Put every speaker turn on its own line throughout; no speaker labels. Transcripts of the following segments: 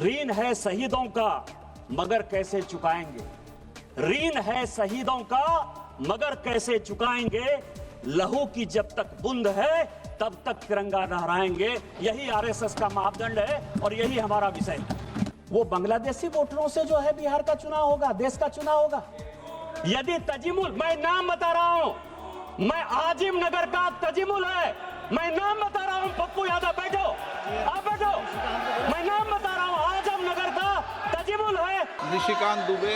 ऋण है शहीदों का मगर कैसे चुकाएंगे। ऋण है शहीदों का मगर कैसे चुकाएंगे। लहू की जब तक बूंद है तब तक तिरंगा लहराएंगे। यही आरएसएस का मापदंड है और यही हमारा विषय है। वो बांग्लादेशी वोटरों से जो है बिहार का चुनाव होगा, देश का चुनाव होगा। यदि तजिमुल, मैं नाम बता रहा हूं, मैं आजिम नगर का तजिमुल है, मैं नाम बता रहा हूं। पप्पू यादव बैठो, आप बैठो, मैं नाम बता रहा हूं। आजम नगर का तजिमुल है।
निशिकांत दुबे।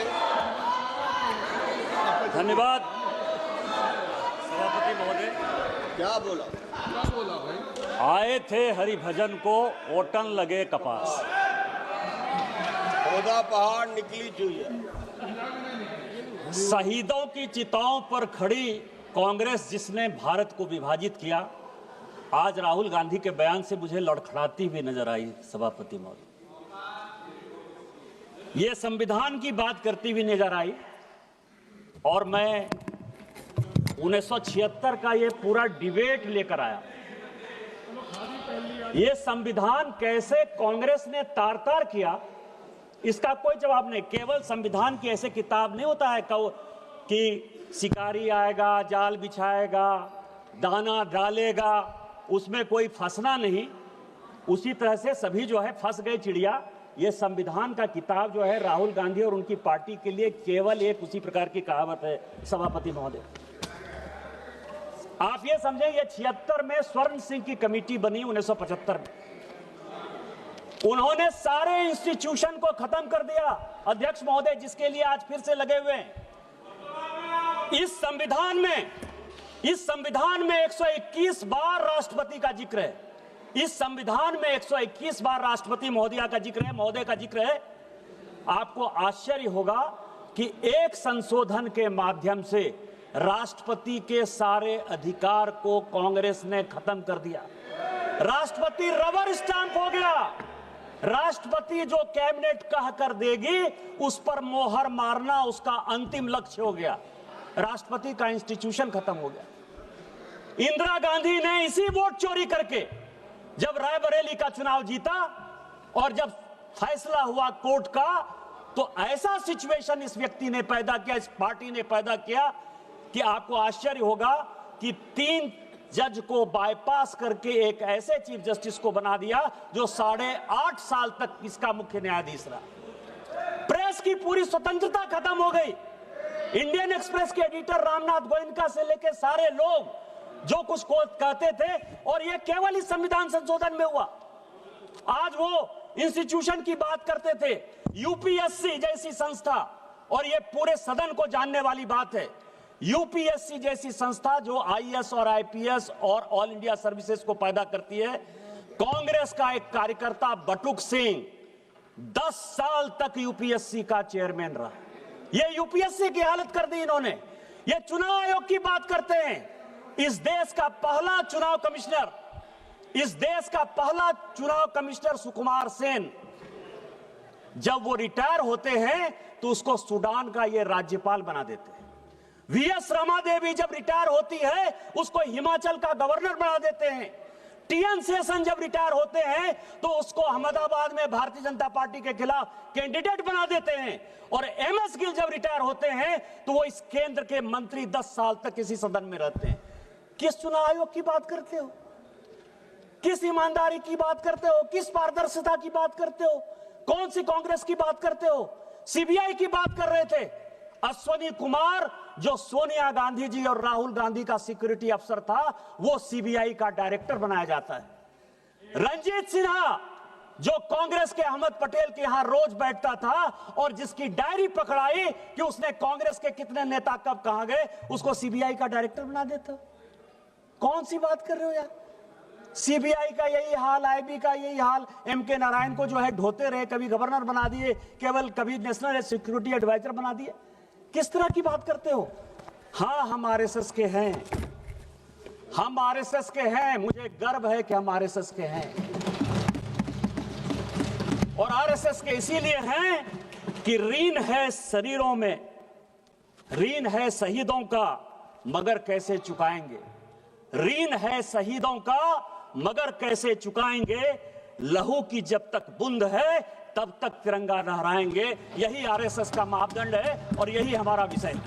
धन्यवाद सभापति महोदय।
क्या बोला भाई?
आए थे हरिभजन को ओटन लगे कपास।
पौधा पहाड़ निकली चुईया।
शहीदों की चिताओं पर खड़ी कांग्रेस जिसने भारत को विभाजित किया, आज राहुल गांधी के बयान से मुझे लड़खड़ाती हुई नजर आई सभापति महोदय। ये संविधान की बात करती हुई नजर आई और मैं 1976 का ये पूरा डिबेट लेकर आया। ये संविधान कैसे कांग्रेस ने तार तार किया, इसका कोई जवाब नहीं। केवल संविधान की ऐसे किताब नहीं होता है कि शिकारी आएगा, जाल बिछाएगा, दाना डालेगा, उसमें कोई फंसना नहीं। उसी तरह से सभी जो है फंस गए चिड़िया। ये संविधान का किताब जो है राहुल गांधी और उनकी पार्टी के लिए केवल एक उसी प्रकार की कहावत है सभापति महोदय। आप ये समझें, ये 76 में स्वर्ण सिंह की कमेटी बनी 1975 में। उन्होंने सारे इंस्टीट्यूशन को खत्म कर दिया अध्यक्ष महोदय, जिसके लिए आज फिर से लगे हुए हैं। इस संविधान में 121 बार राष्ट्रपति का जिक्र है। इस संविधान में 121 बार राष्ट्रपति महोदय का जिक्र है। आपको आश्चर्य होगा कि एक संशोधन के माध्यम से राष्ट्रपति के सारे अधिकार को कांग्रेस ने खत्म कर दिया। राष्ट्रपति रबर स्टैंप हो गया। राष्ट्रपति जो कैबिनेट कह कर देगी उस पर मोहर मारना उसका अंतिम लक्ष्य हो गया। राष्ट्रपति का इंस्टीट्यूशन खत्म हो गया। इंदिरा गांधी ने इसी वोट चोरी करके जब रायबरेली का चुनाव जीता और जब फैसला हुआ कोर्ट का, तो ऐसा सिचुएशन इस व्यक्ति ने पैदा किया, इस पार्टी ने पैदा किया कि आपको आश्चर्य होगा कि 3 जज को बाईपास करके एक ऐसे चीफ जस्टिस को बना दिया जो 8.5 साल तक इसका मुख्य न्यायाधीश रहा। प्रेस की पूरी स्वतंत्रता खत्म हो गई। इंडियन एक्सप्रेस के एडिटर रामनाथ गोयनका से लेकर सारे लोग जो कुछ को कहते थे, और यह केवल इस संविधान संशोधन में हुआ। आज वो इंस्टीट्यूशन की बात करते थे, यूपीएससी जैसी संस्था, और ये पूरे सदन को जानने वाली बात है। यूपीएससी जैसी संस्था जो आईएएस और आईपीएस और ऑल इंडिया सर्विसेज को पैदा करती है। कांग्रेस का एक कार्यकर्ता बटुक सिंह 10 साल तक यूपीएससी का चेयरमैन रहा। ये यूपीएससी की हालत कर दी इन्होंने। ये चुनाव आयोग की बात करते हैं। इस देश का पहला चुनाव कमिश्नर सुकुमार सेन, जब वो रिटायर होते हैं तो उसको सूडान का ये राज्यपाल बना देते हैं। वीएस रमा देवी जब रिटायर होती है उसको हिमाचल का गवर्नर बना देते हैं। टीएन शेषन जब रिटायर होते हैं तो उसको अहमदाबाद में भारतीय जनता पार्टी के खिलाफ कैंडिडेट बना देते हैं। और एमएस गिल जब रिटायर होते हैं तो वो इस केंद्र के मंत्री 10 साल तक इसी सदन में रहते हैं। किस चुनाव आयोग की बात करते हो? किस ईमानदारी की बात करते हो? किस पारदर्शिता की बात करते हो? कौन सी कांग्रेस की बात करते हो? सीबीआई की बात कर रहे थे। अश्वनी कुमार जो सोनिया गांधी जी और राहुल गांधी का सिक्योरिटी अफसर था, वो सीबीआई का डायरेक्टर बनाया जाता है। रंजीत सिन्हा जो कांग्रेस के अहमद पटेल के यहां रोज बैठता था और जिसकी डायरी पकड़ाई कि उसने कांग्रेस के कितने नेता कब कहां गए, उसको सीबीआई का डायरेक्टर बना देता। कौन सी बात कर रहे हो यार? सीबीआई का यही हाल, आईबी का यही हाल। एमके नारायण को जो है ढोते रहे, कभी गवर्नर बना दिए, केवल कभी नेशनल सिक्योरिटी एडवाइजर बना दिए। किस तरह की बात करते हो? हाँ, हम आरएसएस के हैं, हम आरएसएस के हैं। मुझे गर्व है कि हम आरएसएस के हैं। और आरएसएस के इसीलिए हैं कि ऋण है शरीरों में, ऋण है शहीदों का मगर कैसे चुकाएंगे। ऋण है शहीदों का मगर कैसे चुकाएंगे। लहू की जब तक बूंद है तब तक तिरंगा लहराएंगे। यही आरएसएस का मापदंड है और यही हमारा विषय है।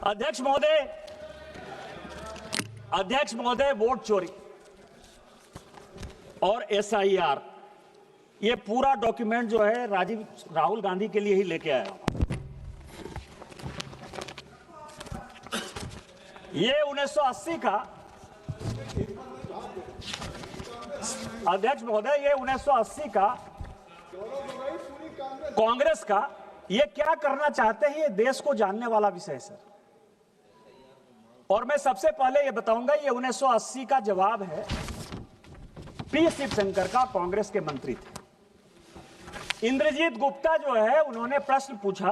अध्यक्ष महोदय, वोट चोरी और एसआईआर, ये पूरा डॉक्यूमेंट जो है राहुल गांधी के लिए ही लेके आया। ये 1980 का, अध्यक्ष महोदय, ये 1980 का कांग्रेस का, ये क्या करना चाहते हैं ये देश को जानने वाला विषय है सर। और मैं सबसे पहले ये बताऊंगा, ये 1980 का जवाब है पी शिवशंकर का, कांग्रेस के मंत्री थे। इंद्रजीत गुप्ता जो है उन्होंने प्रश्न पूछा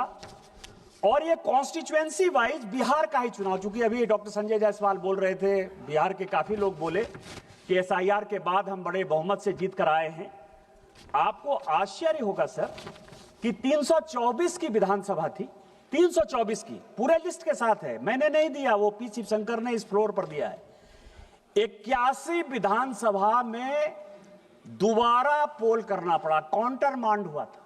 और ये कॉन्स्टिट्यूएंसी वाइज बिहार का ही चुनाव, चूंकि अभी डॉक्टर संजय जायसवाल बोल रहे थे, बिहार के काफी लोग बोले कि एसआईआर के बाद हम बड़े बहुमत से जीत कर आए हैं। आपको आश्चर्य होगा सर कि 324 की विधानसभा थी, 324 की, पूरे लिस्ट के साथ है, मैंने नहीं दिया, वो पी शिवशंकर ने इस फ्लोर पर दिया है। 81 विधानसभा में दोबारा पोल करना पड़ा, काउंटर मांड हुआ था।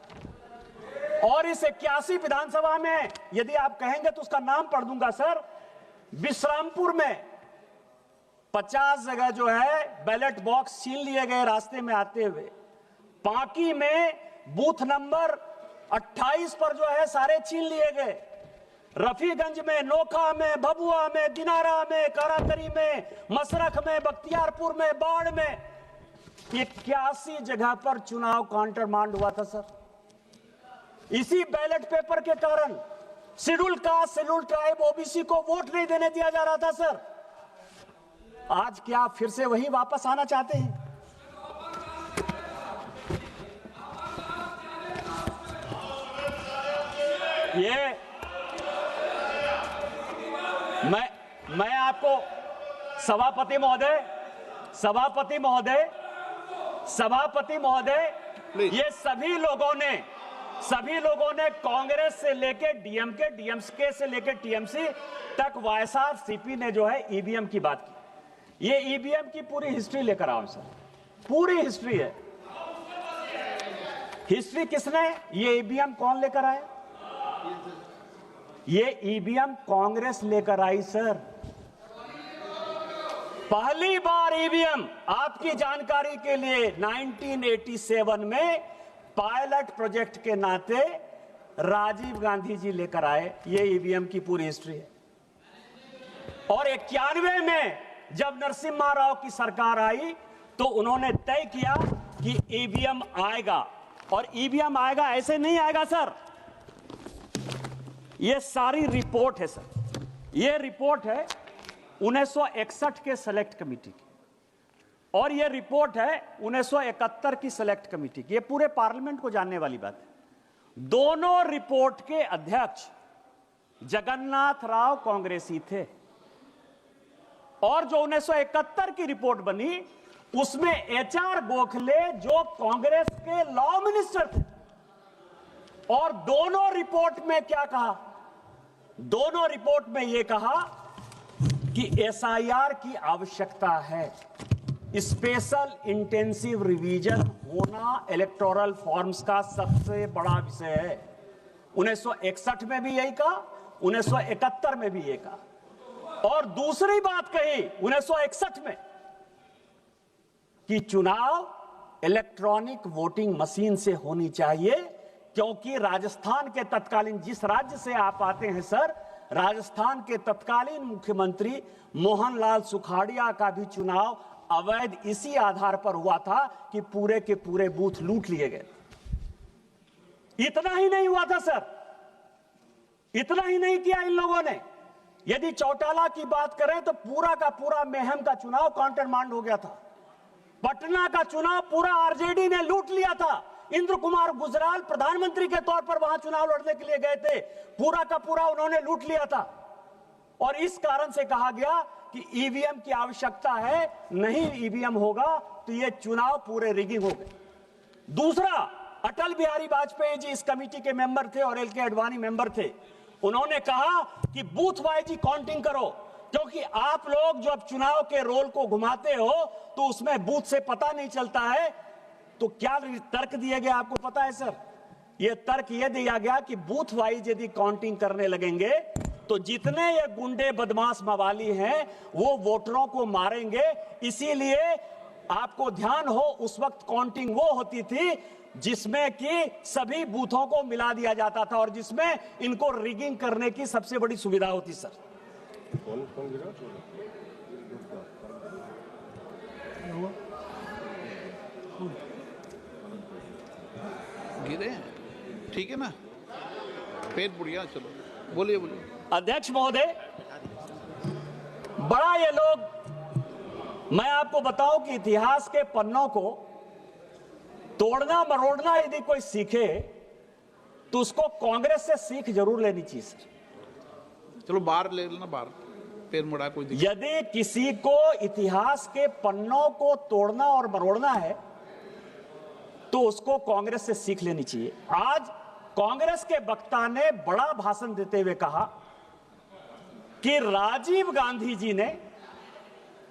और इस 81 विधानसभा में यदि आप कहेंगे तो उसका नाम पढ़ दूंगा सर। विश्रामपुर में 50 जगह जो है बैलेट बॉक्स छीन लिए गए रास्ते में आते हुए। पांकी में बूथ नंबर 28 पर जो है सारे छीन लिए गए। रफीगंज में, नोखा में, भभुआ में, दिनारा में, काराकरी में, मसरख में, बख्तियारपुर में, बाढ़ में 81 जगह पर चुनाव काउंटर मांड हुआ था सर। इसी बैलेट पेपर के कारण schedule caste, schedule tribe, OBC को वोट नहीं देने दिया जा रहा था सर। आज क्या फिर से वही वापस आना चाहते हैं? ये मैं आपको सभापति महोदय, ये सभी लोगों ने कांग्रेस से लेके डीएमके से लेके टीएमसी तक वाईएसआर सीपी ने जो है ईवीएम की बात की। ये ईवीएम की पूरी हिस्ट्री लेकर आओ सर, पूरी हिस्ट्री है। हिस्ट्री किसने, ये ईवीएम कौन लेकर आया? ये ईवीएम कांग्रेस लेकर आई सर। पहली बार ईवीएम, आपकी जानकारी के लिए, 1987 में पायलट प्रोजेक्ट के नाते राजीव गांधी जी लेकर आए। ये ईवीएम की पूरी हिस्ट्री है। और 91 में जब नरसिम्हा राव की सरकार आई तो उन्होंने तय किया कि ईवीएम आएगा। और ईवीएम आएगा, ऐसे नहीं आएगा सर। ये सारी रिपोर्ट है सर, ये रिपोर्ट है 1961 के सेलेक्ट कमेटी की और ये रिपोर्ट है 1971 की सेलेक्ट कमेटी की। ये पूरे पार्लियामेंट को जानने वाली बात है। दोनों रिपोर्ट के अध्यक्ष जगन्नाथ राव कांग्रेसी थे और जो 1971 की रिपोर्ट बनी उसमें एचआर गोखले जो कांग्रेस के लॉ मिनिस्टर थे। और दोनों रिपोर्ट में क्या कहा? दोनों रिपोर्ट में यह कहा कि एसआईआर की आवश्यकता है, स्पेशल इंटेंसिव रिवीजन होना इलेक्टोरल फॉर्म्स का सबसे बड़ा विषय है। 1961 में भी यही कहा, 1971 में भी यही कहा। और दूसरी बात कही 1961 में कि चुनाव इलेक्ट्रॉनिक वोटिंग मशीन से होनी चाहिए, क्योंकि राजस्थान के तत्कालीन, जिस राज्य से आप आते हैं सर, राजस्थान के तत्कालीन मुख्यमंत्री मोहनलाल सुखाड़िया का भी चुनाव अवैध इसी आधार पर हुआ था कि पूरे के पूरे बूथ लूट लिए गए। इतना ही नहीं हुआ था सर, इतना ही नहीं किया इन लोगों ने। यदि चौटाला की बात करें तो पूरा का पूरा मेहम का चुनाव काउंटर मांड हो गया था। पटना का चुनाव पूरा आरजेडी ने लूट लिया था। इंद्र कुमार गुजराल प्रधानमंत्री के तौर पर वहां चुनाव लड़ने के लिए गए थे, पूरा का पूरा उन्होंने लूट लिया था। और इस कारण से कहा गया कि ईवीएम की आवश्यकता है, नहीं ईवीएम होगा तो ये चुनाव पूरे रिगिंग हो गए। दूसरा, अटल बिहारी वाजपेयी जी इस कमेटी के मेंबर थे और एल के अडवाणी मेंबर थे। उन्होंने कहा कि बूथ वाइज ही काउंटिंग करो, क्योंकि आप लोग जब चुनाव के रोल को घुमाते हो तो उसमें बूथ से पता नहीं चलता है। तो क्या तर्क दिए गए आपको पता है सर? यह तर्क यह दिया गया कि बूथ वाइज यदि काउंटिंग करने लगेंगे तो जितने ये गुंडे बदमाश मवाली हैं वो वोटरों को मारेंगे। इसीलिए आपको ध्यान हो, उस वक्त काउंटिंग वो होती थी जिसमें कि सभी बूथों को मिला दिया जाता था और जिसमें इनको रिगिंग करने की सबसे बड़ी सुविधा होती सर।
गिरे हैं, ठीक है ना, पेट बुढ़िया। चलो बोलिए बोलिए।
अध्यक्ष महोदय, बड़ा ये लोग, मैं आपको बताऊं कि इतिहास के पन्नों को तोड़ना मरोड़ना यदि कोई सीखे तो उसको कांग्रेस से सीख जरूर लेनी चाहिए सर।
चलो बाहर ले लेना, बाहर पैर मुड़ा, कोई दिक्कत।
यदि किसी को इतिहास के पन्नों को तोड़ना और मरोड़ना है तो उसको कांग्रेस से सीख लेनी चाहिए। आज कांग्रेस के वक्ता ने बड़ा भाषण देते हुए कहा कि राजीव गांधी जी ने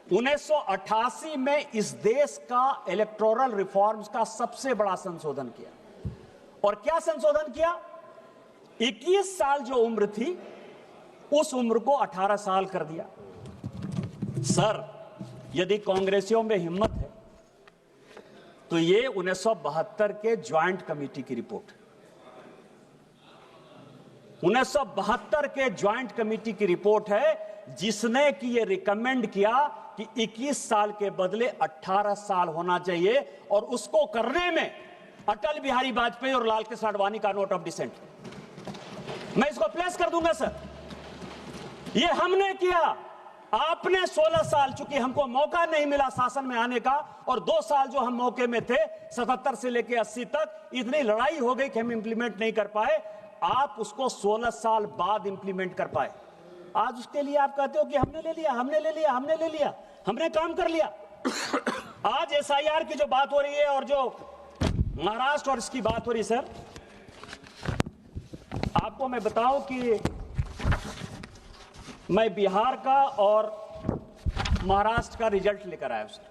1988 में इस देश का इलेक्टोरल रिफॉर्म्स का सबसे बड़ा संशोधन किया। और क्या संशोधन किया? 21 साल जो उम्र थी उस उम्र को 18 साल कर दिया। सर, यदि कांग्रेसियों में हिम्मत है तो ये 1972 के ज्वाइंट कमेटी की रिपोर्ट, 1972 के ज्वाइंट कमेटी की रिपोर्ट है जिसने कि ये रिकमेंड किया कि 21 साल के बदले 18 साल होना चाहिए और उसको करने में अटल बिहारी वाजपेयी और लाल कृष्ण आडवाणी का नोट ऑफ डिसेंट, मैं इसको प्लेस कर दूंगा सर। ये हमने किया। आपने 16 साल, चूंकि हमको मौका नहीं मिला शासन में आने का, और 2 साल जो हम मौके में थे 77 से लेकर 80 तक इतनी लड़ाई हो गई कि हम इंप्लीमेंट नहीं कर पाए। आप उसको 16 साल बाद इंप्लीमेंट कर पाए। आज उसके लिए आप कहते हो कि हमने ले लिया, हमने ले लिया, हमने ले लिया, हमने काम कर लिया। आज एसआईआर की जो बात हो रही है और जो महाराष्ट्र और इसकी बात हो रही है सर, आपको मैं बताऊं कि मैं बिहार का और महाराष्ट्र का रिजल्ट लेकर आया सर।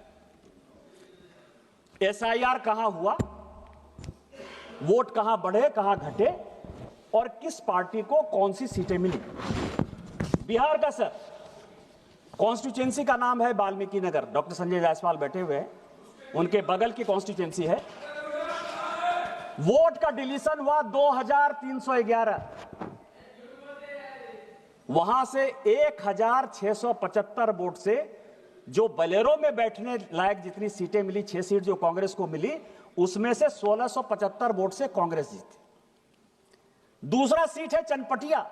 एसआईआर कहां हुआ, वोट कहां बढ़े कहां घटे और किस पार्टी को कौन सी सीटें मिली। बिहार का सर, कॉन्स्टिट्यूएंसी का नाम है वाल्मीकि नगर, डॉक्टर संजय जायसवाल बैठे हुए हैं, उनके बगल की कॉन्स्टिट्यूएंसी है। वोट का डिलीशन हुआ 2311, वहां से 1675 वोट से जो बलेरो में बैठने लायक जितनी सीटें मिली, 6 सीट जो कांग्रेस को मिली, उसमें से 1675 वोट से कांग्रेस जीती। दूसरा सीट है चनपटिया,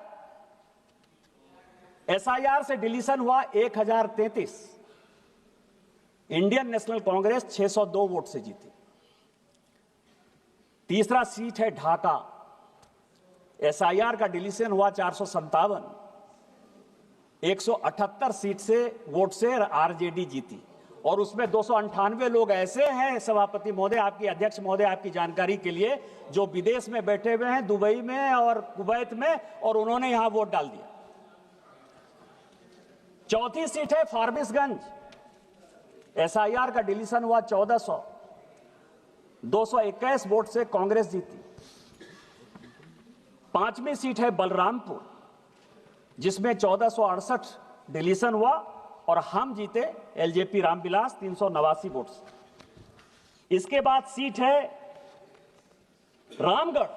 एसआईआर से डिलीशन हुआ 1033, इंडियन नेशनल कांग्रेस 602 वोट से जीती। तीसरा सीट है ढाका, एसआईआर का डिलीशन हुआ 457, 178 सीट से वोट से आरजेडी जीती। और उसमें 298 लोग ऐसे हैं सभापति महोदय, आपकी अध्यक्ष महोदय, आपकी जानकारी के लिए, जो विदेश में बैठे हुए हैं, दुबई में और कुवैत में, और उन्होंने यहां वोट डाल दिया। चौथी सीट है फारबिसगंज, एसआईआर का डिलीशन हुआ 1400, 221 वोट से कांग्रेस जीती। पांचवी सीट है बलरामपुर, जिसमें 1468 डिलीशन हुआ और हम जीते, एलजेपी रामविलास 389 वोट से। इसके बाद सीट है रामगढ़,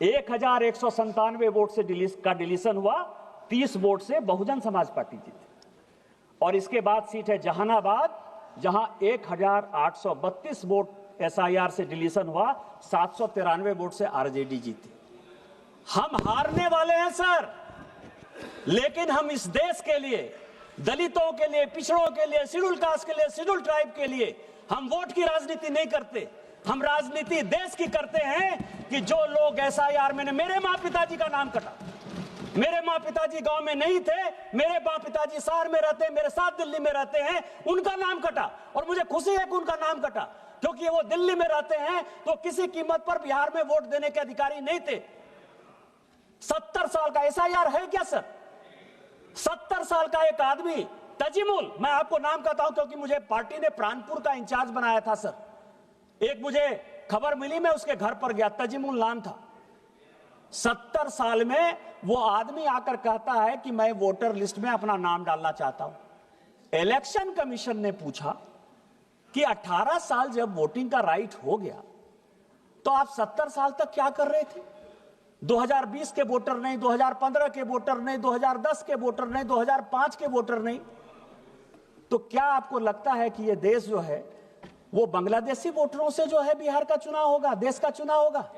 1197 वोट से डिलीशन हुआ, 30 वोट से बहुजन समाज पार्टी जीती। और इसके बाद सीट है जहानाबाद, जहां 1832 वोट एसआईआर से डिलीशन हुआ, 793 वोट से आरजेडी जीती। हम हारने वाले हैं सर, लेकिन हम इस देश के लिए, दलितों के लिए, पिछड़ों के लिए, शेड्यूल कास्ट के लिए, शेड्यूल ट्राइब के लिए हम वोट की राजनीति नहीं करते। हम राजनीति देश की करते हैं कि जो लोग एसआईआर में, मेरे माँ पिताजी का नाम कटा, मेरे माँ पिताजी गांव में नहीं थे, मेरे माँ पिताजी शहर में रहते हैं, मेरे साथ दिल्ली में रहते हैं, उनका नाम कटा। और मुझे खुशी है कि उनका नाम कटा, क्योंकि वो दिल्ली में रहते हैं तो किसी कीमत पर बिहार में वोट देने के अधिकारी नहीं थे। 70 साल का एसआईआर है क्या सर? 70 साल का एक आदमी तजीमुल, मैं आपको नाम कहता हूं क्योंकि मुझे पार्टी ने प्राणपुर का इंचार्ज बनाया था सर। एक मुझे खबर मिली, मैं उसके घर पर गया, तजीमुल नाम था। 70 साल में वो आदमी आकर कहता है कि मैं वोटर लिस्ट में अपना नाम डालना चाहता हूं। इलेक्शन कमीशन ने पूछा कि 18 साल जब वोटिंग का राइट हो गया तो आप 70 साल तक क्या कर रहे थे? 2020 के वोटर नहीं, 2015 के वोटर नहीं, 2010 के वोटर नहीं, 2005 के वोटर नहीं। तो क्या आपको लगता है कि यह देश जो है वो बांग्लादेशी वोटरों से जो है बिहार का चुनाव होगा, देश का चुनाव होगा?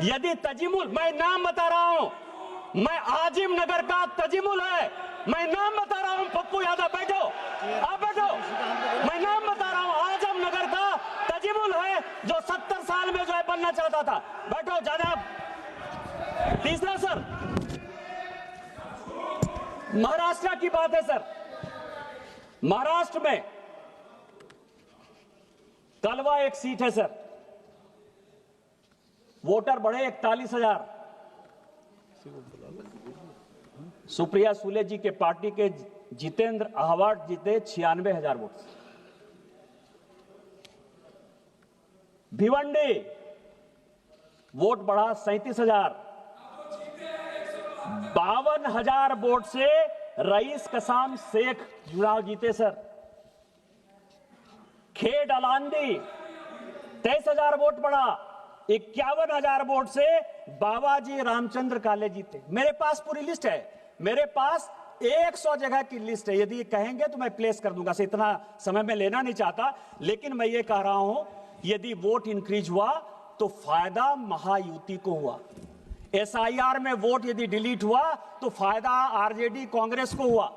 यदि तजीमुल, मैं नाम बता रहा हूं, मैं आजिम नगर का तजीमुल है, मैं नाम बता रहा हूं, पप्पू यादव बैठो, आप बैठो, मैं नाम बता रहा हूं, आजम नगर का तजीमुल है जो 70 साल में जो है बनना चाहता था। बैठो जनाब। तीसरा सर, महाराष्ट्र की बात है सर। महाराष्ट्र में कलवा एक सीट है सर, वोटर बढ़े 41,000। सुप्रिया सुले जी के पार्टी के जितेंद्र आहवाट जीते 96,000 वोट। भिवंडी वोट बढ़ा 37,000। 52,000 वोट से रईस कसाम शेख चुनाव जीते सर। खेड अलांदी 23,000 वोट बढ़ा, 51,000 वोट से बाबाजी रामचंद्र काले जीते। मेरे पास पूरी लिस्ट है, मेरे पास 100 जगह की लिस्ट है। यदि कहेंगे तो मैं प्लेस कर दूंगा, इतना समय में लेना नहीं चाहता, लेकिन मैं ये कह रहा हूं यदि वोट इंक्रीज हुआ तो फायदा महायुति को हुआ। एसआईआर में वोट यदि डिलीट हुआ तो फायदा आरजेडी कांग्रेस को हुआ।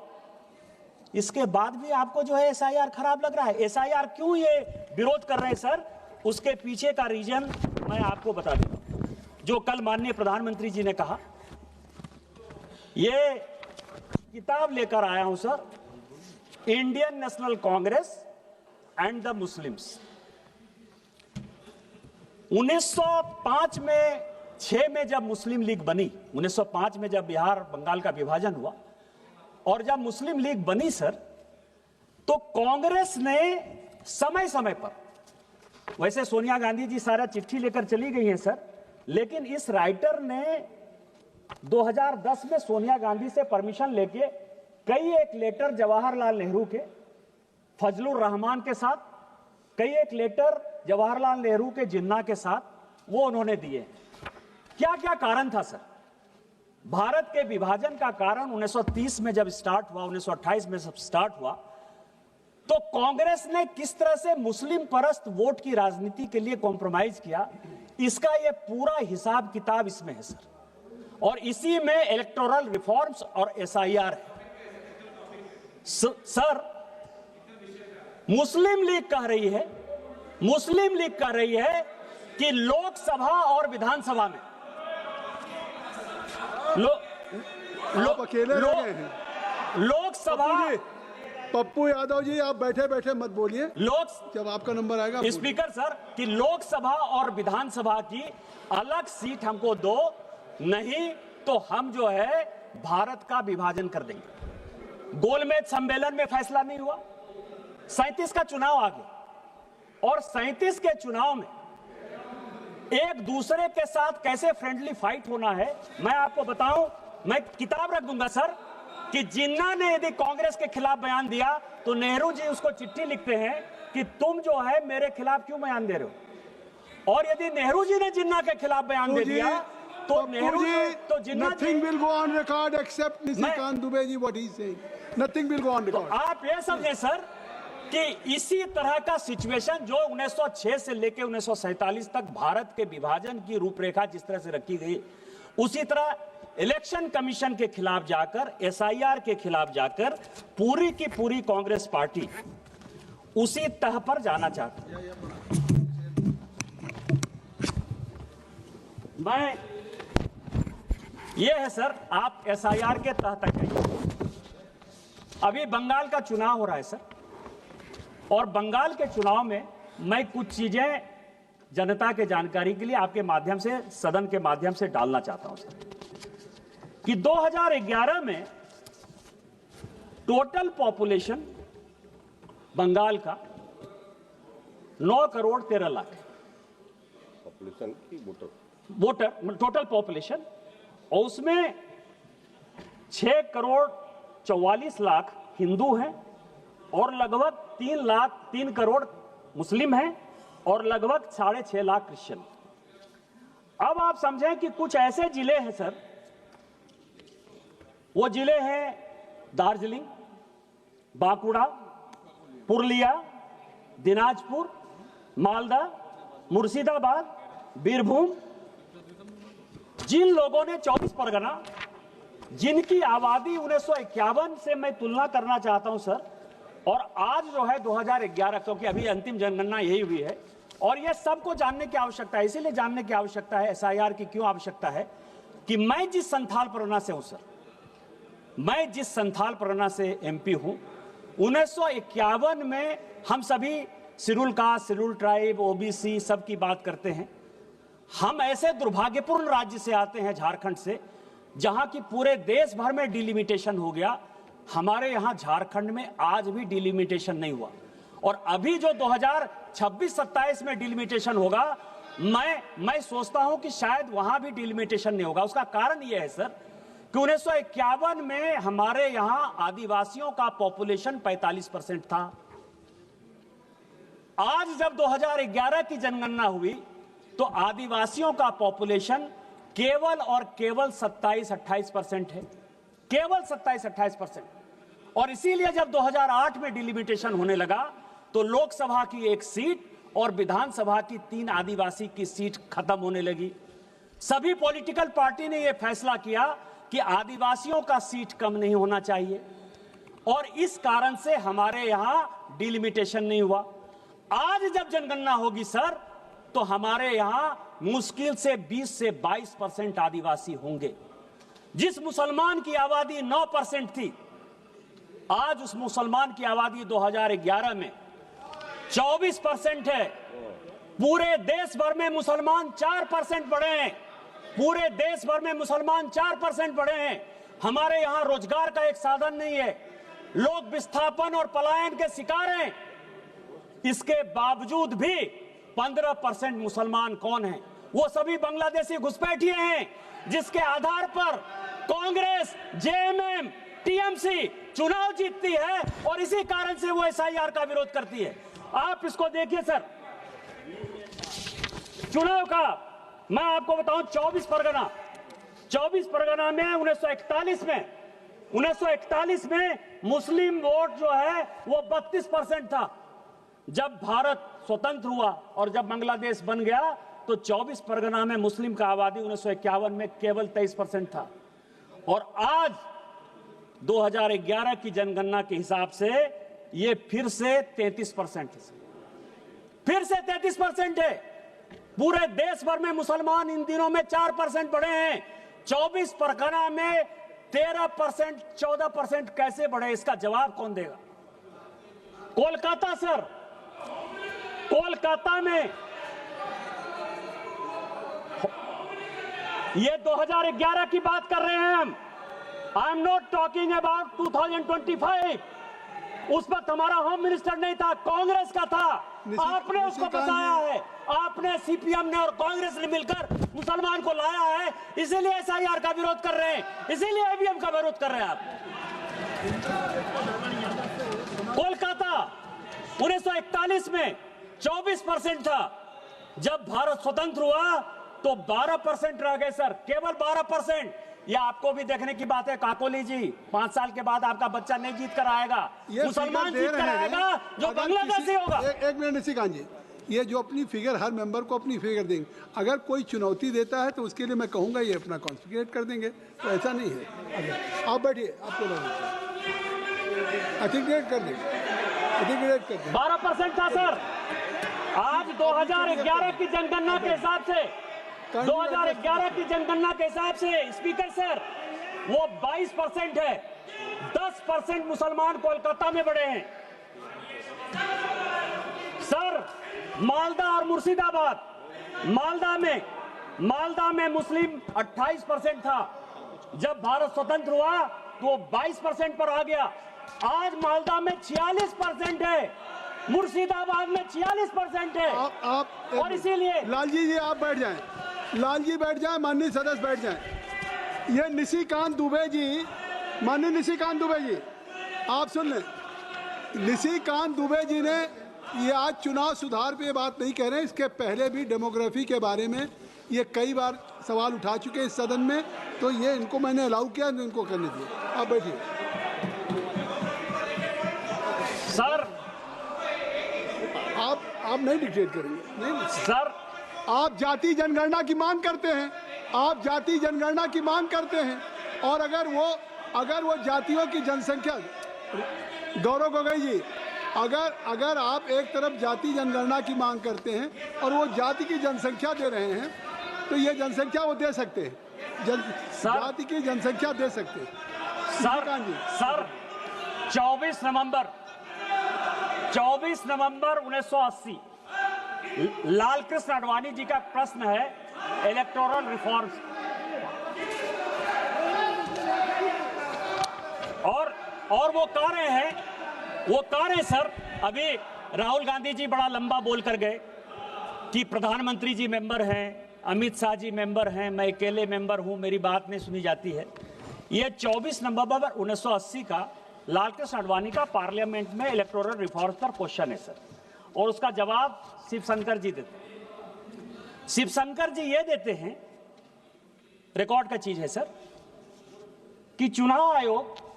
इसके बाद भी आपको जो है एसआईआर खराब लग रहा है। एसआईआर क्यों ये विरोध कर रहे हैं सर, उसके पीछे का रीजन मैं आपको बता दूंगा। जो कल माननीय प्रधानमंत्री जी ने कहा, ये किताब लेकर आया हूं sir, Indian national Congress and the Muslims. 1905 में 6 में जब मुस्लिम लीग बनी, 1905 में जब बिहार बंगाल का विभाजन हुआ और जब मुस्लिम लीग बनी सर, तो कांग्रेस ने समय समय पर, वैसे सोनिया गांधी जी सारा चिट्ठी लेकर चली गई हैं सर, लेकिन इस राइटर ने 2010 में सोनिया गांधी से परमिशन लेके कई एक लेटर जवाहरलाल नेहरू के, फजलुर रहमान के साथ, कई एक लेटर जवाहरलाल नेहरू के जिन्ना के साथ वो उन्होंने दिए। क्या क्या कारण था सर? भारत के विभाजन का कारण 1930 में जब स्टार्ट हुआ, 1928 में जब स्टार्ट हुआ, तो कांग्रेस ने किस तरह से मुस्लिम परस्त वोट की राजनीति के लिए कॉम्प्रोमाइज किया, इसका यह पूरा हिसाब किताब इसमें है सर। और इसी में इलेक्टोरल रिफॉर्म्स और एसआईआर है सर। मुस्लिम लीग कह रही है कि लोकसभा और विधानसभा में लोकसभा,
पप्पू यादव जी आप बैठे बैठे मत बोलिए, जब आपका नंबर आएगा
स्पीकर सर, कि लोकसभा और विधानसभा की अलग सीट हमको दो, नहीं तो हम जो है भारत का विभाजन कर देंगे। गोलमेज सम्मेलन में फैसला नहीं हुआ, 37 का चुनाव आ गया और 37 के चुनाव में एक दूसरे के साथ कैसे फ्रेंडली फाइट होना है मैं आपको बताऊं। मैं किताब रख दूंगा सर कि जिन्ना ने यदि कांग्रेस के खिलाफ बयान दिया तो नेहरू जी उसको चिट्ठी लिखते हैं कि तुम जो है मेरे खिलाफ क्यों बयान दे रहे हो, और यदि नेहरू जी ने जिन्ना के खिलाफ बयान दे दिया तो नेहरू जी तो Jinnah
nothing will go on record except Nishikant Dubey ji what he is saying, nothing will go on record.
आप ये समझे सर कि इसी तरह का सिचुएशन जो 1906 से लेकर 1947 तक भारत के विभाजन की रूपरेखा जिस तरह से रखी गई, उसी तरह इलेक्शन कमीशन के खिलाफ जाकर, एसआईआर के खिलाफ जाकर पूरी की पूरी कांग्रेस पार्टी उसी तह पर जाना चाहती है। मैं ये है सर, आप एसआईआर के तह तक जाइए। अभी बंगाल का चुनाव हो रहा है सर, और बंगाल के चुनाव में मैं कुछ चीजें जनता के जानकारी के लिए आपके माध्यम से, सदन के माध्यम से डालना चाहता हूं सर, कि 2011 में टोटल पॉपुलेशन बंगाल का 9 करोड़ 13 लाख है
पॉपुलेशन की
वोटर, टोटल पॉपुलेशन, और उसमें 6 करोड़ 44 लाख हिंदू हैं और लगभग 3 करोड़ मुस्लिम हैं और लगभग 6.5 लाख क्रिश्चियन। अब आप समझें कि कुछ ऐसे जिले हैं सर, वो जिले हैं दार्जिलिंग, बांकुड़ा, पुरुलिया, दिनाजपुर, मालदा, मुर्शिदाबाद, बीरभूम, जिन लोगों ने 24 परगना, जिनकी आबादी 1951 से मैं तुलना करना चाहता हूं सर, और आज जो है 2011, क्योंकि अभी अंतिम जनगणना यही हुई है, और यह सबको जानने की आवश्यकता है। इसीलिए जानने की आवश्यकता है एसआईआर की क्यों आवश्यकता है कि मैं जिस संथाल परगना से हूं सर, मैं जिस संथाल परगना से एमपी हूं, 1951 में हम सभी schedule caste, schedule tribe, OBC सब की बात करते हैं। हम ऐसे दुर्भाग्यपूर्ण राज्य से आते हैं, झारखंड से, जहां की पूरे देश भर में डिलिमिटेशन हो गया, हमारे यहां झारखंड में आज भी डिलिमिटेशन नहीं हुआ। और अभी जो 2026-27 में डिलिमिटेशन होगा, मैं सोचता हूं कि शायद वहां भी डिलिमिटेशन नहीं होगा। उसका कारण यह है सर कि 1951 में हमारे यहां आदिवासियों का पॉपुलेशन 45% था। आज जब 2011 की जनगणना हुई तो आदिवासियों का पॉपुलेशन केवल और केवल 27-28% है, केवल 27-28%। और इसीलिए जब 2008 में डिलिमिटेशन होने लगा तो लोकसभा की 1 सीट और विधानसभा की 3 आदिवासी की सीट खत्म होने लगी। सभी पॉलिटिकल पार्टी ने यह फैसला किया कि आदिवासियों का सीट कम नहीं होना चाहिए, और इस कारण से हमारे यहां डिलिमिटेशन नहीं हुआ। आज जब जनगणना होगी सर, तो हमारे यहां मुश्किल से 20 से 22% आदिवासी होंगे। जिस मुसलमान की आबादी 9% थी, आज उस मुसलमान की आबादी 2011 में 24% है। पूरे देश भर में मुसलमान 4% बढ़े हैं, पूरे देश भर में मुसलमान 4% बढ़े हैं। हमारे यहां रोजगार का एक साधन नहीं है, लोग विस्थापन और पलायन के शिकार हैं। इसके बावजूद भी 15% मुसलमान कौन हैं? वो सभी बांग्लादेशी घुसपैठिए हैं, जिसके आधार पर कांग्रेस, जेएमएम, टीएमसी चुनाव जीतती है, और इसी कारण से वो एसआईआर का विरोध करती है। आप इसको देखिए सर, चुनाव का मैं आपको बताऊं, 24 परगना में 1941 में मुस्लिम वोट जो है वो 32% था। जब भारत स्वतंत्र हुआ और जब बांग्लादेश बन गया तो 24 परगना में मुस्लिम का आबादी 1951 में केवल 23% था, और आज 2011 की जनगणना के हिसाब से ये फिर से 33% है, फिर से 33% है। पूरे देश भर में मुसलमान इन दिनों में 4% बढ़े हैं, 24 परगना में 13%, 14% कैसे बढ़े? इसका जवाब कौन देगा? कोलकाता सर, कोलकाता में ये 2011 की बात कर रहे हैं हम, I am not talking about 2025। उस वक्त हमारा होम मिनिस्टर नहीं था, कांग्रेस का था, आपने उसको बचाया है, आपने, सीपीएम ने और कांग्रेस ने मिलकर मुसलमान को लाया है, इसीलिए एसआईआर का विरोध कर रहे हैं, इसीलिए ईवीएम का विरोध कर रहे हैं आप। कोलकाता 1941 में 24% था, जब भारत स्वतंत्र हुआ तो 12% रह गए सर, केवल 12%। यह आपको भी देखने की बात है काकोली जी, 5 साल के बाद आपका बच्चा नहीं जीत कर आएगा, मुसलमान जीत कर आएगा जो बांग्लादेशी होगा।
एक मिनट निशिकांत जी, ये जो अपनी फिगर, हर मेंबर को अपनी फिगर देंगे, अगर कोई चुनौती देता है तो उसके लिए मैं कहूंगा ये अपना कॉन्फिगरेट कर देंगे, तो ऐसा नहीं है। आप बैठिए, आपको आर्टिकुलेट कर देंगे, आर्टिकुलेट कर देंगे।
12% था सर, आज 2011 की जनगणना के हिसाब से, 2011 की जनगणना के हिसाब से स्पीकर सर वो 22% है, 10% मुसलमान कोलकाता में बढ़े हैं सर। मालदा और मुर्शिदाबाद, मालदा में मुस्लिम 28% था, जब भारत स्वतंत्र हुआ तो 22% पर आ गया। आज मालदा में 46% है, मुर्शिदाबाद में 46% है।
आप
और इसीलिए
लालजी जी आप बैठ जाएं, लालजी बैठ जाएं, माननीय सदस्य बैठ जाएं। ये निशिकांत दुबे जी, माननीय निशिकांत दुबे जी आप सुन लें। निशिकांत दुबे जी ने ये आज चुनाव सुधार पे बात नहीं कह रहे हैं, इसके पहले भी डेमोग्राफी के बारे में ये कई बार सवाल उठा चुके हैं इस सदन में, तो ये इनको मैंने अलाउ किया, इनको करने दिए। आप बैठिए।
सर
आप नहीं डिक्टेट करेंगे, नहीं
सर
आप जाति जनगणना की मांग करते हैं, आप जाति जनगणना की मांग करते हैं, और अगर वो जातियों की जनसंख्या, गौरव गोगोई जी, अगर आप एक तरफ जाति जनगणना की मांग करते हैं और वो जाति की जनसंख्या दे रहे हैं, तो ये जनसंख्या वो दे सकते हैं, जाति की जनसंख्या दे सकते हैं।
सर 24 नवंबर 1980 लाल कृष्ण आडवाणी जी का प्रश्न है इलेक्टोरल रिफॉर्म्स, और वो कह रहे हैं सर, अभी राहुल गांधी जी बड़ा लंबा बोल कर गए कि प्रधानमंत्री जी मेंबर हैं, अमित शाह जी मेंबर हैं, मैं अकेले मेंबर हूं, मेरी बात नहीं सुनी जाती है। ये 24 नवंबर 1980 का लाल कृष्ण आडवाणी का पार्लियामेंट में इलेक्टोरल रिफॉर्म्स पर क्वेश्चन है सर, और उसका जवाब शिवशंकर जी देते हैं। शिवशंकर जी ये देते हैं, रिकॉर्ड का चीज है सर, कि चुनाव आयोग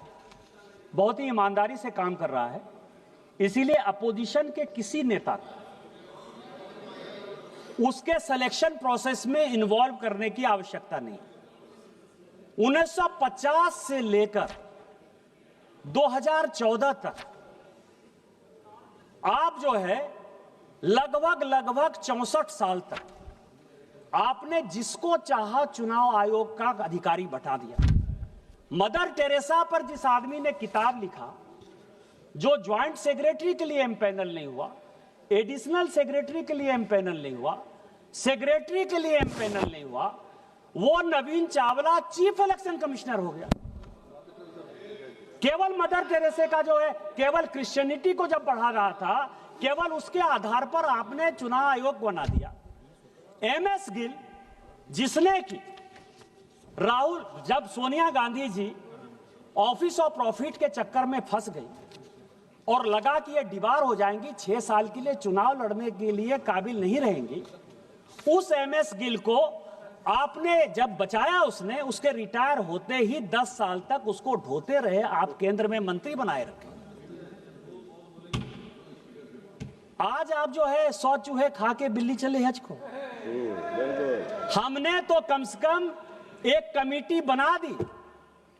बहुत ही ईमानदारी से काम कर रहा है, इसीलिए अपोजिशन के किसी नेता को उसके सिलेक्शन प्रोसेस में इन्वॉल्व करने की आवश्यकता नहीं। 1950 से लेकर 2014 तक आप जो है लगभग 64 साल तक आपने जिसको चाहा चुनाव आयोग का अधिकारी बैठा दिया। मदर टेरेसा पर जिस आदमी ने किताब लिखा, जो ज्वाइंट सेक्रेटरी के लिए एम्पैनल नहीं हुआ, एडिशनल सेक्रेटरी के लिए एम्पैनल नहीं हुआ, सेक्रेटरी के लिए एम्पैनल नहीं हुआ, वो नवीन चावला चीफ इलेक्शन कमिश्नर हो गया। केवल मदर टेरेसा का जो है, केवल क्रिश्चियनिटी को जब बढ़ा रहा था, केवल उसके आधार पर आपने चुनाव आयोग बना दिया। एमएस गिल, जिसने की राहुल, जब Sonia Gandhi ji office of profit के चक्कर में फंस गई और लगा कि ये दीवार हो जाएंगी, 6 साल के लिए चुनाव लड़ने के लिए काबिल नहीं रहेंगी, उस एमएस गिल को आपने जब बचाया, उसने उसके रिटायर होते ही 10 साल तक उसको ढोते रहे, आप केंद्र में मंत्री बनाए रखे। आज आप जो है 100 चूहे खा के बिल्ली चले हज को। हमने तो कम से कम एक कमेटी बना दी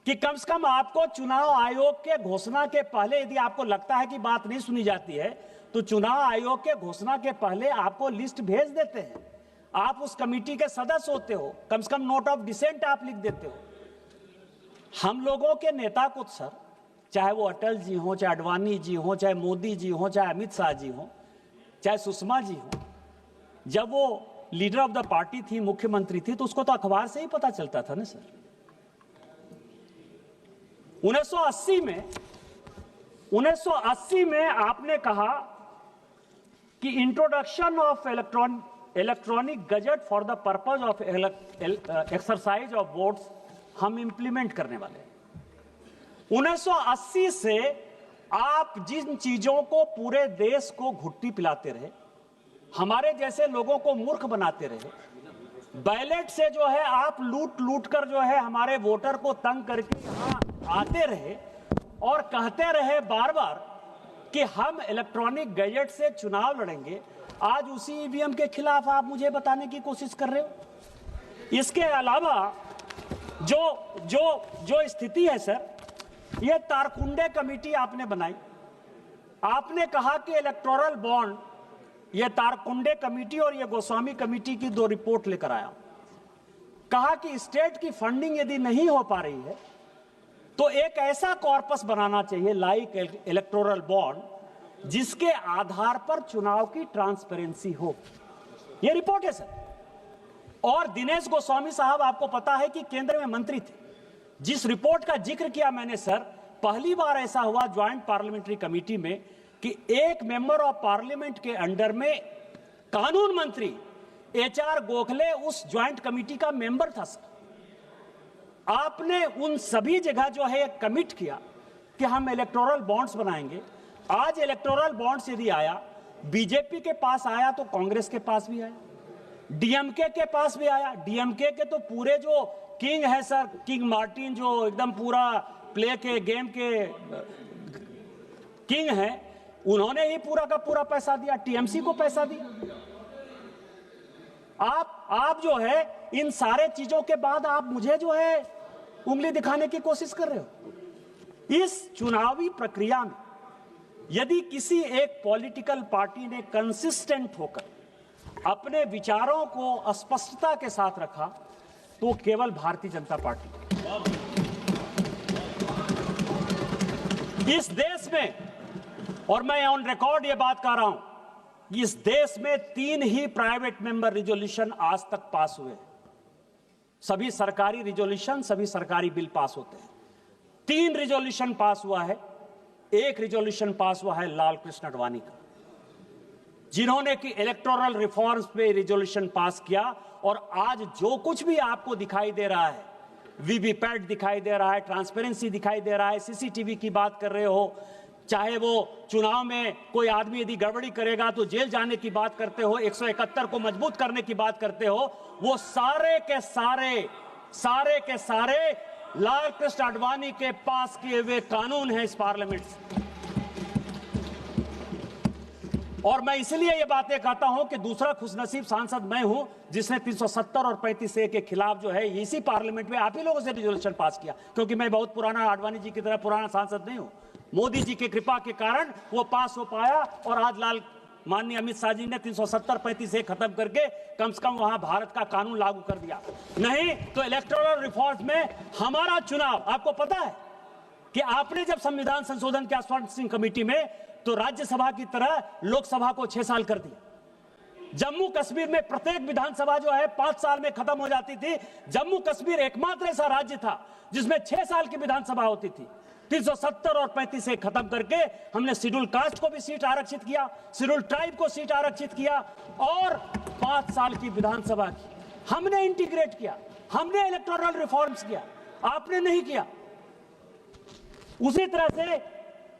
कि कम से कम आपको चुनाव आयोग के घोषणा के पहले, यदि आपको लगता है कि बात नहीं सुनी जाती है, तो चुनाव आयोग के घोषणा के पहले आपको लिस्ट भेज देते हैं, आप उस कमेटी के सदस्य होते हो, कम से कम नोट ऑफ डिसेंट आप लिख देते हो। हम लोगों के नेता को सर, चाहे वो अटल जी हो, चाहे आडवाणी जी हो, चाहे मोदी जी हो, चाहे अमित शाह जी हो, चाहे सुषमा जी हो, जब वो लीडर ऑफ द पार्टी थी, मुख्यमंत्री थी, तो उसको तो अखबार से ही पता चलता था ना सर। 1980 में आपने कहा कि introduction of electronic gadget for the purpose of exercise of votes हम इंप्लीमेंट करने वाले हैं। 1980 से आप जिन चीजों को पूरे देश को घुट्टी पिलाते रहे, हमारे जैसे लोगों को मूर्ख बनाते रहे, बैलेट से जो है आप लूट कर जो है हमारे वोटर को तंग करके यहां आते रहे और कहते रहे बार बार कि हम इलेक्ट्रॉनिक गैजेट से चुनाव लड़ेंगे, आज उसी ईवीएम के खिलाफ आप मुझे बताने की कोशिश कर रहे हो। इसके अलावा जो स्थिति है सर, ये तारकुंडे कमेटी आपने बनाई, आपने कहा कि इलेक्टोरल बॉन्ड, ये तारकुंडे कमेटी और ये गोस्वामी कमेटी की 2 रिपोर्ट लेकर आया, कहा कि स्टेट की फंडिंग यदि नहीं हो पा रही है तो एक ऐसा कॉर्पस बनाना चाहिए लाइक इलेक्टोरल बॉन्ड, जिसके आधार पर चुनाव की ट्रांसपेरेंसी हो। ये रिपोर्ट है सर। और दिनेश गोस्वामी साहब, आपको पता है कि केंद्र में मंत्री थे। जिस रिपोर्ट का जिक्र किया मैंने सर, पहली बार ऐसा हुआ ज्वाइंट पार्लियामेंट्री कमेटी में कि एक मेंबर ऑफ पार्लियामेंट के अंडर में कानून मंत्री HR गोखले उस ज्वाइंट कमेटी का मेंबर था। सर, आपने उन सभी जगह जो है कमिट किया कि हम इलेक्टोरल बॉन्ड्स बनाएंगे। आज इलेक्टोरल बॉन्ड्स यदि आया, बीजेपी के पास आया तो कांग्रेस के पास भी आया, डीएमके के पास भी आया। डीएमके के तो पूरे जो किंग है सर, किंग मार्टिन, जो एकदम पूरा प्ले के गेम के किंग है, उन्होंने ही पूरा का पूरा पैसा दिया, टीएमसी को पैसा दिया। आप जो है इन सारे चीजों के बाद आप मुझे जो है उंगली दिखाने की कोशिश कर रहे हो। इस चुनावी प्रक्रिया में यदि किसी एक पॉलिटिकल पार्टी ने कंसिस्टेंट होकर अपने विचारों को स्पष्टता के साथ रखा तो केवल भारतीय जनता पार्टी। इस देश में, और मैं ऑन रिकॉर्ड ये बात कर रहा हूं, इस देश में 3 ही प्राइवेट मेंबर रिजोल्यूशन आज तक पास हुए। सभी सरकारी रिजोल्यूशन, सभी सरकारी बिल पास होते हैं। 3 रिजोल्यूशन पास हुआ है। एक रिजोल्यूशन पास हुआ है लाल कृष्ण आडवाणी का, जिन्होंने कि इलेक्टोरल रिफॉर्म्स पे रिजोल्यूशन पास किया। और आज जो कुछ भी आपको दिखाई दे रहा है, वीवीपैट दिखाई दे रहा है, ट्रांसपेरेंसी दिखाई दे रहा है, सीसीटीवी की बात कर रहे हो, चाहे वो चुनाव में कोई आदमी यदि गड़बड़ी करेगा तो जेल जाने की बात करते हो, 171 को मजबूत करने की बात करते हो, वो सारे के सारे लाल कृष्ण आडवाणी के पास किए हुए कानून हैं इस पार्लियामेंट से। और मैं इसलिए ये बातें कहता हूं कि दूसरा खुशनसीब सांसद मैं हूं जिसने 370 और 35A के खिलाफ जो है इसी पार्लियामेंट में आप ही लोगों से रिजोल्यूशन पास किया, क्योंकि मैं बहुत पुराना आडवाणी जी की तरह पुराना सांसद नहीं हूं। मोदी जी की कृपा के कारण वो पास हो पाया और आज माननीय अमित शाह जी ने 370-35A खत्म करके कम से कम वहां भारत का कानून लागू कर दिया। नहीं तो इलेक्टोरल रिफॉर्म्स में हमारा चुनाव, आपको पता है कि आपने जब संविधान संशोधन की आश्वासन कमेटी में, तो राज्यसभा की तरह लोकसभा को 6 साल कर दिया। जम्मू कश्मीर में प्रत्येक विधानसभा जो है 5 साल में खत्म हो जाती थी। जम्मू कश्मीर एकमात्र ऐसा राज्य था जिसमें 6 साल की विधानसभा होती थी। 370 और 35A खत्म करके हमने शेड्यूल कास्ट को भी सीट आरक्षित किया, शेड्यूल ट्राइब को सीट आरक्षित किया और 5 साल की विधानसभा की हमने इंटीग्रेट किया। हमने इलेक्टोरल रिफॉर्म्स किया, आपने नहीं किया। उसी तरह से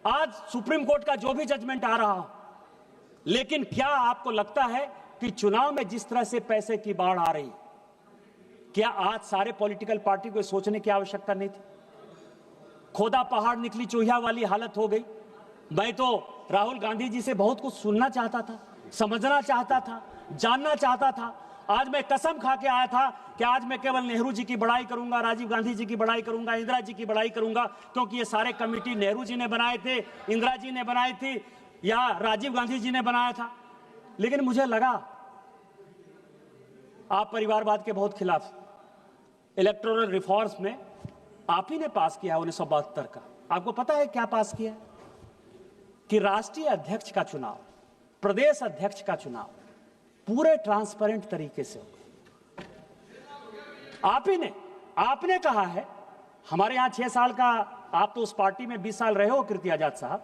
आज सुप्रीम कोर्ट का जो भी जजमेंट आ रहा हो, लेकिन क्या आपको लगता है कि चुनाव में जिस तरह से पैसे की बाढ़ आ रही, क्या आज सारे पॉलिटिकल पार्टी को सोचने की आवश्यकता नहीं थी? खोदा पहाड़ निकली चूहिया वाली हालत हो गई। मैं तो राहुल गांधी जी से बहुत कुछ सुनना चाहता था, समझना चाहता था, जानना चाहता था। आज मैं कसम खा के आया था कि आज मैं केवल नेहरू जी की बड़ाई करूंगा, राजीव गांधी जी की बड़ाई करूंगा, इंदिरा जी की बड़ाई करूंगा, क्योंकि ये सारे कमेटी नेहरू जी ने बनाए थे, इंदिरा जी ने बनाई थी या राजीव गांधी जी ने बनाया था। लेकिन मुझे लगा आप परिवारवाद के बहुत खिलाफ। इलेक्टोरल रिफॉर्म्स में आप ही ने पास किया 1972 का। आपको पता है क्या पास किया? कि राष्ट्रीय अध्यक्ष का चुनाव, प्रदेश अध्यक्ष का चुनाव पूरे ट्रांसपेरेंट तरीके से होगा। आप ही ने, आपने कहा है, हमारे यहां 6 साल का, आप तो उस पार्टी में 20 साल रहे हो कीर्ति आजाद साहब,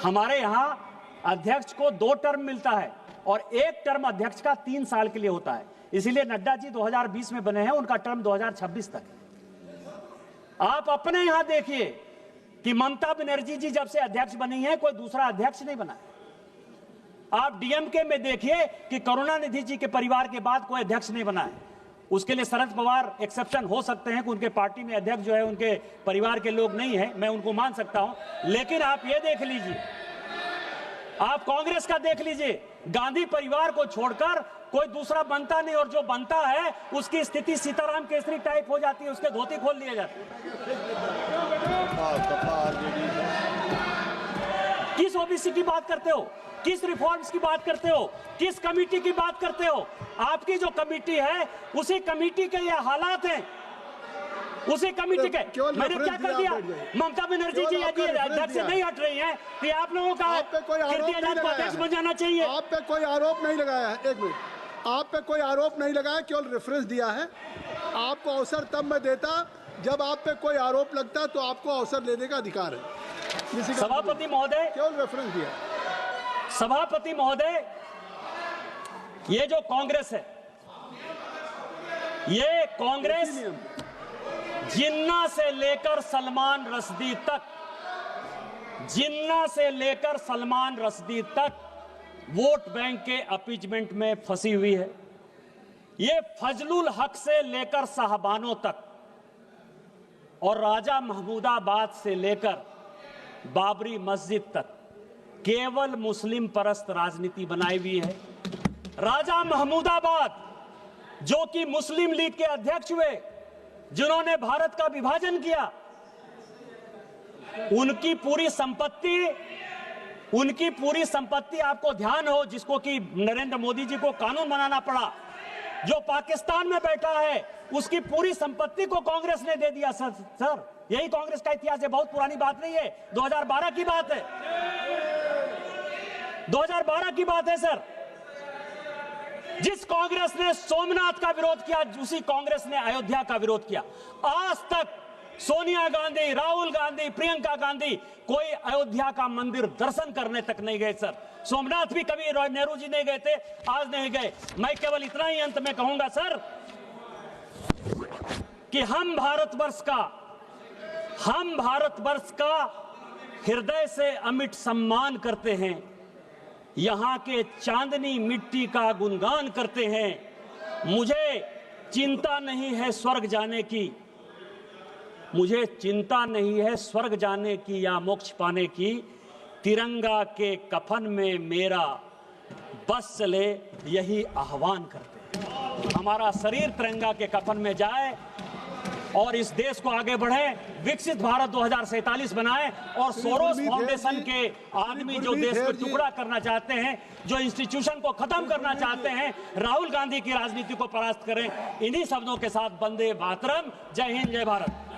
हमारे यहां अध्यक्ष को 2 टर्म मिलता है और 1 टर्म अध्यक्ष का 3 साल के लिए होता है। इसीलिए नड्डा जी 2020 में बने हैं, उनका टर्म 2026 तक है। आप अपने यहां देखिए कि ममता बनर्जी जी जब से अध्यक्ष बनी है, कोई दूसरा अध्यक्ष नहीं बना है। आप डीएमके में देखिए कि करुणानिधि जी के परिवार के बाद कोई अध्यक्ष नहीं बना है। उसके लिए शरद पवार एक्सेप्शन हो सकते हैं कि उनके पार्टी में अध्यक्ष जो है उनके परिवार के लोग नहीं है, मैं उनको मान सकता हूं। लेकिन आप ये देख लीजिए, आप कांग्रेस का देख लीजिए, गांधी परिवार को छोड़कर कोई दूसरा बनता नहीं, और जो बनता है उसकी स्थिति सीताराम केसरी टाइप हो जाती है, उसके धोती खोल लिए जाते हैं। किस ओबीसी की बात करते हो? किस रिफॉर्म्स की बात करते हो? किस कमेटी की बात करते हो? आपकी जो कमेटी है उसी कमेटी के ये हालात हैं, उसी कमेटी के। मैंने क्या कर दिया? ममता बनर्जी जी यदि अध्यक्ष से नहीं हट रही हैं तो आप लोगों का कीर्ति आजाद को अध्यक्ष बन जाना चाहिए।
आप पे कोई आरोप नहीं लगाया है, एक मिनट, आप पे कोई आरोप नहीं लगाया, केवल रेफरेंस दिया है। आपको अवसर तब मैं देता जब आप पे कोई आरोप लगता है तो आपको अवसर लेने का अधिकार है। निशिकांत
सभापति महोदय,
केवल रेफरेंस दिया।
सभापति महोदय, ये जो कांग्रेस है, ये कांग्रेस जिन्ना से लेकर सलमान रश्दी तक, जिन्ना से लेकर सलमान रश्दी तक वोट बैंक के अपीजमेंट में फंसी हुई है। ये फजलुल हक से लेकर साहबानों तक और राजा महमूदाबाद से लेकर बाबरी मस्जिद तक केवल मुस्लिम परस्त राजनीति बनाई हुई है। राजा महमूदाबाद जो कि मुस्लिम लीग के अध्यक्ष हुए, जिन्होंने भारत का विभाजन किया, उनकी पूरी संपत्ति आपको ध्यान हो, जिसको कि नरेंद्र मोदी जी को कानून बनाना पड़ा, जो पाकिस्तान में बैठा है, उसकी पूरी संपत्ति को कांग्रेस ने दे दिया। सर यही कांग्रेस का इतिहास है, बहुत पुरानी बात नहीं है, 2012 की बात है, 2012 की बात है सर। जिस कांग्रेस ने सोमनाथ का विरोध किया, उसी कांग्रेस ने अयोध्या का विरोध किया। आज तक सोनिया गांधी, राहुल गांधी, प्रियंका गांधी कोई अयोध्या का मंदिर दर्शन करने तक नहीं गए सर। सोमनाथ भी कभी नेहरू जी नहीं गए थे, आज नहीं गए। मैं केवल इतना ही अंत में कहूंगा सर कि हम भारतवर्ष का हृदय से अमिट सम्मान करते हैं, यहां के चांदनी मिट्टी का गुणगान करते हैं। मुझे चिंता नहीं है स्वर्ग जाने की, मुझे चिंता नहीं है स्वर्ग जाने की या मोक्ष पाने की, तिरंगा के कफन में मेरा बस चले, यही आह्वान करते हैं। हमारा शरीर तिरंगा के कफन में जाए और इस देश को आगे बढ़े, विकसित भारत 2047 बनाए और सोरोस फाउंडेशन के आदमी जो देश को टुकड़ा करना चाहते हैं, जो इंस्टीट्यूशन को खत्म करना चाहते हैं, राहुल गांधी की राजनीति को परास्त करें। इन्हीं शब्दों के साथ वंदे मातरम। जय हिंद, जय भारत।